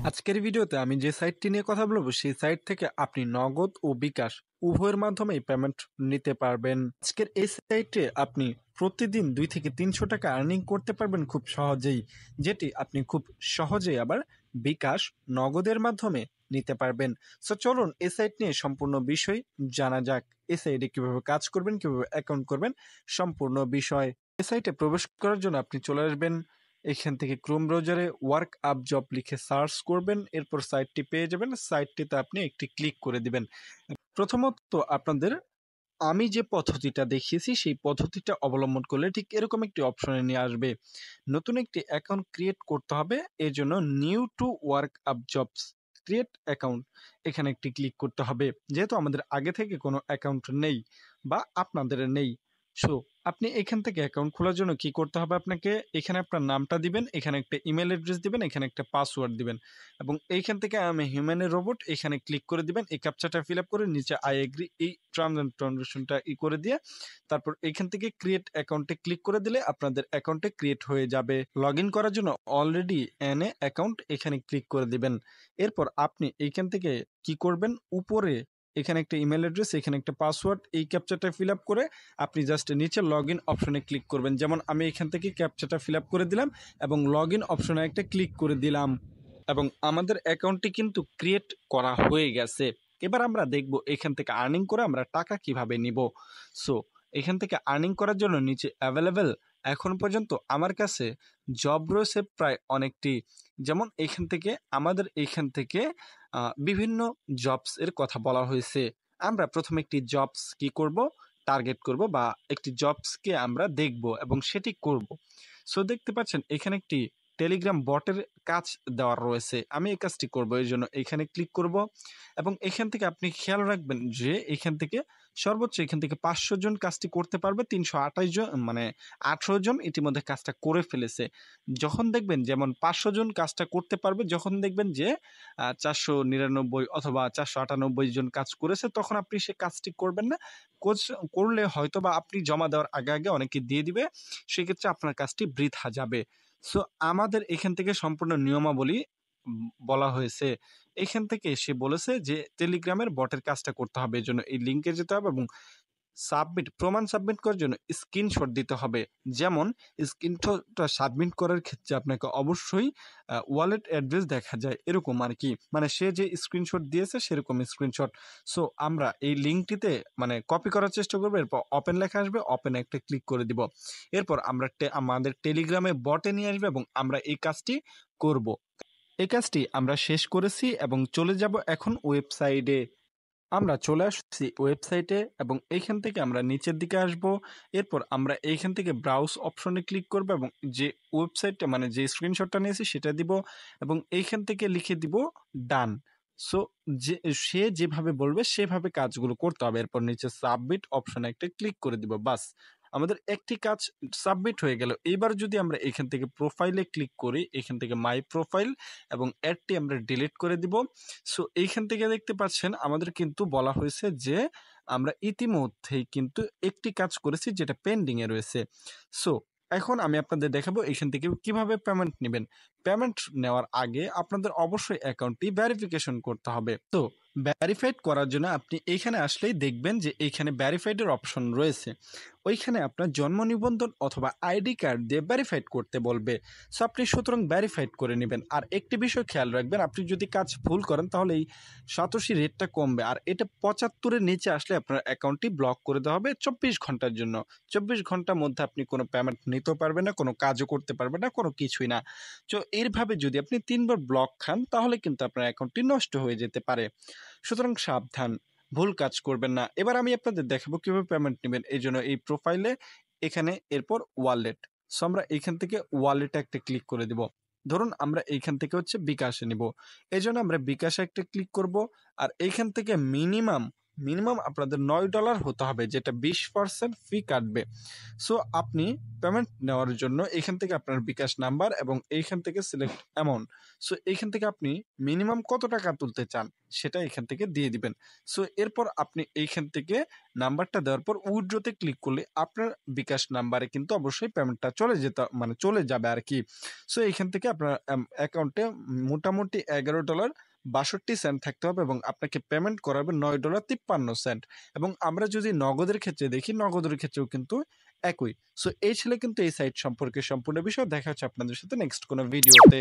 আজকের ভিডিওতে আমি যে সাইটটি নিয়ে কথা বলবো সেই সাইট থেকে আপনি নগদ ও বিকাশ উভয়ের মাধ্যমেই পেমেন্ট নিতে পারবেন। আজকের এই সাইটে আপনি প্রতিদিন 2 থেকে 300 টাকা আর্নিং করতে পারবেন খুব সহজেই, যেটি আপনি খুব সহজেই আবার বিকাশ নগদের মাধ্যমে নিতে পারবেন। সো চলুন এই সাইট নিয়ে সম্পূর্ণ বিষয় জানা যাক। এই সাইটে কিভাবে কাজ করবেন, কিভাবে অ্যাকাউন্ট করবেন, সম্পূর্ণ বিষয়। এই সাইটে প্রবেশ করার জন্য আপনি চলে আসবেন এখান থেকে ক্রোম ব্রাউজারে ওয়ার্ক আপ জব লিখে সার্চ করবেন, এরপর সাইটটি পেয়ে যাবেন। সাইটটিতে আপনি একটি ক্লিক করে দিবেন। প্রথমত আপনাদের আমি যে পদ্ধতিটা দেখিয়েছি সেই পদ্ধতিটা অবলম্বন করলে ঠিক এরকম একটি অপশনে নিয়ে আসবে। নতুন একটি অ্যাকাউন্ট ক্রিয়েট করতে হবে, এর জন্য new to work up jobs create account এখানে একটি ক্লিক করতে হবে। যেহেতু আমাদের আগে থেকে কোনো অ্যাকাউন্ট নেই বা আপনাদের নেই, সো আপনি এখান থেকে অ্যাকাউন্ট খোলার জন্য কি করতে হবে, আপনাকে এখানে আপনার নামটা দিবেন, এখানে একটা ইমেল অ্যাড্রেস দিবেন, এখানে একটা পাসওয়ার্ড দিবেন এবং এইখান থেকে আমি হিউম্যানের রোবট এখানে ক্লিক করে দিবেন। এই ক্যাপচাটা ফিল আপ করে নিচে আই এগ্রি এই ট্রানজাকশনটা করে দিয়ে তারপর এখান থেকে ক্রিয়েট অ্যাকাউন্টে ক্লিক করে দিলে আপনাদের অ্যাকাউন্টে ক্রিয়েট হয়ে যাবে। লগ ইন করার জন্য অলরেডি এন এ অ্যাকাউন্ট এখানে ক্লিক করে দিবেন। এরপর আপনি এইখান থেকে কি করবেন, উপরে এখানে একটা ইমেল অ্যাড্রেস, এখানে একটা পাসওয়ার্ড, এই ক্যাপচাটা ফিল আপ করে আপনি জাস্ট নিচে লগ ইন অপশনে ক্লিক করবেন। যেমন আমি এখান থেকে ক্যাপচাটা ফিল আপ করে দিলাম এবং লগ ইন অপশনে একটা ক্লিক করে দিলাম এবং আমাদের অ্যাকাউন্টটি কিন্তু ক্রিয়েট করা হয়ে গেছে। এবার আমরা দেখব এখান থেকে আর্নিং করে আমরা টাকা কিভাবে নিব। সো এখান থেকে আর্নিং করার জন্য নিচে অ্যাভেলেবেল এখন পর্যন্ত আমার কাছে জব রয়েছে প্রায় অনেকটি। যেমন এখান থেকে বিভিন্ন জবস এর কথা বলা হয়েছে। আমরা প্রথমে একটি জবস কি করব, টার্গেট করব বা একটি জবসকে আমরা দেখব এবং সেটি করব। সো দেখতে পাচ্ছেন এখানে একটি টেলিগ্রাম বটের কাজ দেওয়া রয়েছে। আমি এই কাজটি করব, এর জন্য এখানে ক্লিক করব এবং এখান থেকে আপনি খেয়াল রাখবেন যে এখান থেকে সর্বোচ্চ এখান থেকে 500 জন কাজটি করতে পারবে। 328 জন মানে 18 জন ইতিমধ্যে কাজটা করে ফেলেছে। যখন দেখবেন যেমন 500 জন কাজটা করতে পারবে, যখন দেখবেন যে 499 অথবা 498 জন কাজ করেছে, তখন আপনি সে কাজটি করবেন না। কোচ করলে হয়তোবা আপনি জমা দেওয়ার আগে আগে অনেকে দিয়ে দিবে, সেক্ষেত্রে আপনার কাজটি বৃথা যাবে। সো আমাদের এখান থেকে সম্পূর্ণ নিয়মাবলী বলা হয়েছে। এখান থেকে সে বলেছে যে টেলিগ্রামের বটের কাজটা করতে হবে, এজন্য এই লিঙ্কে যেতে হবে এবং প্রমাণ সাবমিট করার জন্য স্ক্রিনশট দিতে হবে। যেমন স্ক্রিনশটটা সাবমিট করার ক্ষেত্রে আপনাকে অবশ্যই ওয়ালেট অ্যাড্রেস দেখা যায়, এরকম আর কি, মানে সে যে স্ক্রিনশট দিয়েছে সেরকম স্ক্রিনশট। সো আমরা এই লিঙ্কটিতে মানে কপি করার চেষ্টা করবো, এরপর ওপেন লেখা আসবে, ওপেনে একটা ক্লিক করে দিব। এরপর আমরা আমাদের টেলিগ্রামে বটে নিয়ে আসবে এবং আমরা এই কাজটি করব। এই কাজটি আমরা শেষ করেছি এবং চলে যাব এখন ওয়েবসাইটে। আমরা চলে আসছি ওয়েবসাইটে এবং এইখান থেকে আমরা নিচের দিকে আসব। এরপর আমরা এইখান থেকে ব্রাউজ অপশনে ক্লিক করব এবং যে ওয়েবসাইটটা মানে যে স্ক্রিনশটটা নিয়েছি সেটা দিব এবং এইখান থেকে লিখে দিব ডান। সো যে সে যেভাবে বলবে সেভাবে কাজগুলো করতে হবে। এরপর নিচে সাবমিট অপশনে একটা ক্লিক করে দিব, বাস আমাদের একটি কাজ সাবমিট হয়ে গেল। এবার যদি আমরা এখান থেকে প্রোফাইলে ক্লিক করি, এখান থেকে মাই প্রোফাইল এবং অ্যাডটি আমরা ডিলিট করে দিব। সো এইখান থেকে দেখতে পাচ্ছেন আমাদের কিন্তু বলা হয়েছে যে আমরা ইতিমধ্যেই কিন্তু একটি কাজ করেছি যেটা পেন্ডিং এ রয়েছে। সো এখন আমি আপনাদের দেখাবো এখান থেকে কিভাবে পেমেন্ট নেবেন। পেমেন্ট নেওয়ার আগে আপনাদের অবশ্যই অ্যাকাউন্টটি ভেরিফিকেশন করতে হবে। তো ভেরিফাইড করার জন্য আপনি এইখানে আসলেই দেখবেন যে এইখানে ভেরিফাইডের অপশন রয়েছে। ওইখানে আপনার জন্ম নিবন্ধন অথবা আইডি কার্ড দিয়ে ভেরিফাইড করতে বলবে। সো আপনি সুতরাং ভেরিফাইড করে নেবেন। আর একটি বিষয় খেয়াল রাখবেন, আপনি যদি কাজ ভুল করেন তাহলে এই সাতোশি রেটটা কমবে, আর এটা 75-এর নিচে আসলে আপনার অ্যাকাউন্টটি ব্লক করে দেওয়া হবে 24 ঘন্টার জন্য। 24 ঘন্টার মধ্যে আপনি কোনো পেমেন্ট নিতেও পারবেন না, কোনো কাজও করতে পারবেন না, কোনো কিছুই না। তো এইভাবে যদি আপনি 3 বার ব্লক খান তাহলে কিন্তু আপনার অ্যাকাউন্টটি নষ্ট হয়ে যেতে পারে। সুতরাং সাবধান, ভুল কাজ করবেন না। এবার আমি আপনাদের দেখাবো কিভাবে পেমেন্ট নেবেন। এই জন্য এই প্রোফাইলে এখানে এরপর ওয়ালেট। সো আমরা এইখান থেকে ওয়ালেটে একটা ক্লিক করে দিব। ধরুন আমরা এইখান থেকে হচ্ছে বিকাশে নিব, এই জন্য আমরা বিকাশে একটা ক্লিক করব। আর এইখান থেকে মিনিমাম মিনিমাম আপনাদের $9 হতে হবে, যেটা 20% ফি কাটবে। সো আপনি পেমেন্ট নেওয়ার জন্য এখান থেকে আপনার বিকাশ নাম্বার এবং এইখান থেকে সিলেক্ট অ্যামাউন্ট। সো এইখান থেকে আপনি মিনিমাম কত টাকা তুলতে চান সেটা এখান থেকে দিয়ে দিবেন। সো এরপর আপনি এইখান থেকে নাম্বারটা দেওয়ার পর উইথড্রতে ক্লিক করলে আপনার বিকাশ নাম্বারে কিন্তু অবশ্যই পেমেন্টটা চলে যাবে আরকি। সো এইখান থেকে আপনার অ্যাকাউন্টে মোটামুটি $11.62 থাকতে হবে এবং আপনাকে পেমেন্ট করাবে $9.53। এবং আমরা যদি নগদের ক্ষেত্রে দেখি, নগদের ক্ষেত্রেও কিন্তু একই। সো এই ছিল কিন্তু এই সাইট সম্পর্কে সম্পূর্ণ বিষয়। দেখা হচ্ছে আপনাদের সাথে নেক্সট কোনো ভিডিওতে।